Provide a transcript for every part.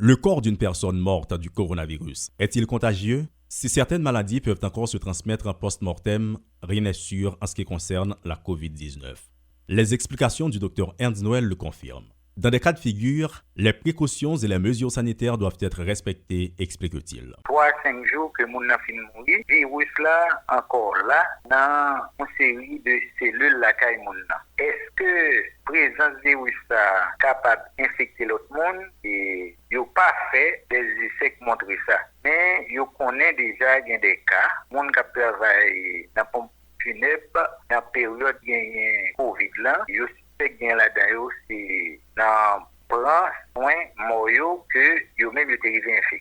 Le corps d'une personne morte du coronavirus est-il contagieux? Si certaines maladies peuvent encore se transmettre post-mortem, rien n'est sûr en ce qui concerne la COVID-19. Les explications du Dr Ernst Noël le confirment. Dans des cas de figure, les précautions et les mesures sanitaires doivent être respectées, explique-t-il. 3-5 jours que mon a fini de mourir, le virus là, encore là, dans une série de cellules là qui est-ce que présence du virus là capable d'infecter l'autre monde? Et il n'y a pas fait des essais qui montrent ça. Mais il connaît déjà des cas, monde qui travaille dans la pompe funèbre, dans la période de Covid là, il y a aussi fait là-dedans, c'est dans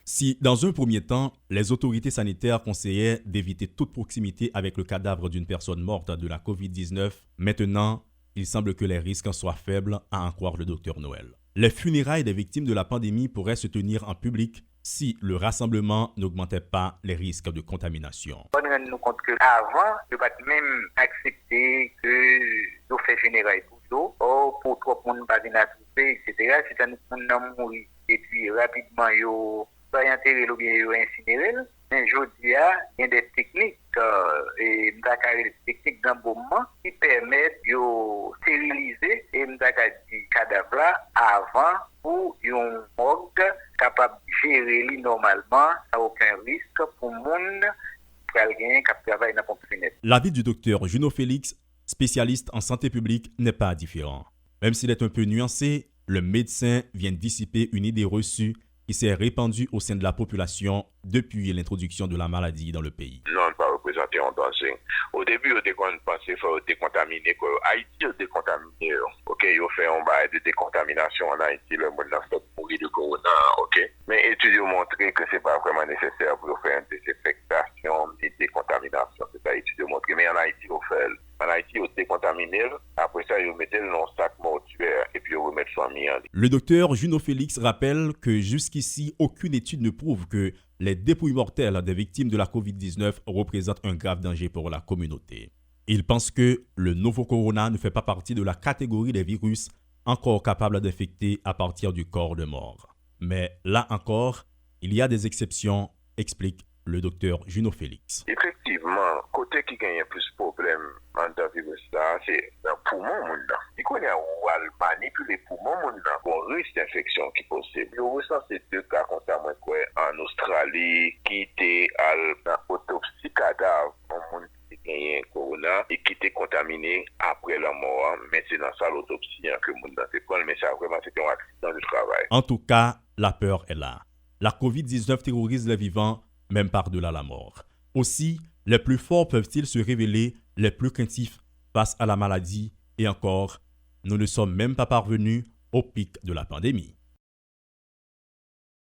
Si, dans un premier temps, les autorités sanitaires conseillaient d'éviter toute proximité avec le cadavre d'une personne morte de la COVID-19, maintenant, il semble que les risques soient faibles, à en croire le Dr Noël. Les funérailles des victimes de la pandémie pourraient se tenir en public si le rassemblement n'augmentait pas les risques de contamination. On rend nous compte qu'avant, ne pas même accepter que nous faisons funérailles pour trop de monde pas venir trouver, etc. Si nous avons mouru et puis rapidement, ils pas enterré ou bien incinéré. Mais aujourd'hui, il y a des techniques et des techniques d'embaumement qui permettent de stériliser et de cadavres avant pour un morgue capable de gérer normalement sans aucun risque pour le monde qui travaille dans la pompe funèbre. L'avis du docteur Juno Félix, spécialiste en santé publique, n'est pas différent. Même s'il est un peu nuancé, le médecin vient dissiper une idée reçue qui s'est répandue au sein de la population depuis l'introduction de la maladie dans le pays. Non, pas représenter un danger. Au début, on pensait qu'il faut décontaminer. Haïti a décontaminé. Ok, il fait un bail de décontamination en Haïti. Le monde a fait mourir de corona. Ok, mais études ont montré que c'est pas vraiment nécessaire pour faire une désinfectation et décontamination. C'est ça, études ont montré. Mais en Haïti, on fait. En Haïti, on décontamine. Après ça, ils mettent dans un sac mortuaire et puis ils remettent ça en ligne. Le docteur Juno Félix rappelle que jusqu'ici, aucune étude ne prouve que les dépouilles mortelles des victimes de la COVID-19 représentent un grave danger pour la communauté. Il pense que le nouveau corona ne fait pas partie de la catégorie des virus encore capables d'infecter à partir du corps de mort. Mais là encore, il y a des exceptions, explique le docteur Juno Félix. Effectivement, côté qui gagne plus de problèmes dans le virus là, c'est dans le poumon. Il connaît où elle manipule les poumons, bon risque d'infection qui est possible. Je ressens ces deux cas constamment en Australie, qui était à l'autopsie cadavre, un monde qui gagne corona et qui était contaminé après la mort. Mais c'est dans ça l'autopsie que le monde dans ses mais ça vraiment c'était un accident de travail. En tout cas, la peur est là. La COVID-19 terrorise les vivants, même par-delà la mort. Aussi, les plus forts peuvent-ils se révéler les plus craintifs face à la maladie et encore, nous ne sommes même pas parvenus au pic de la pandémie.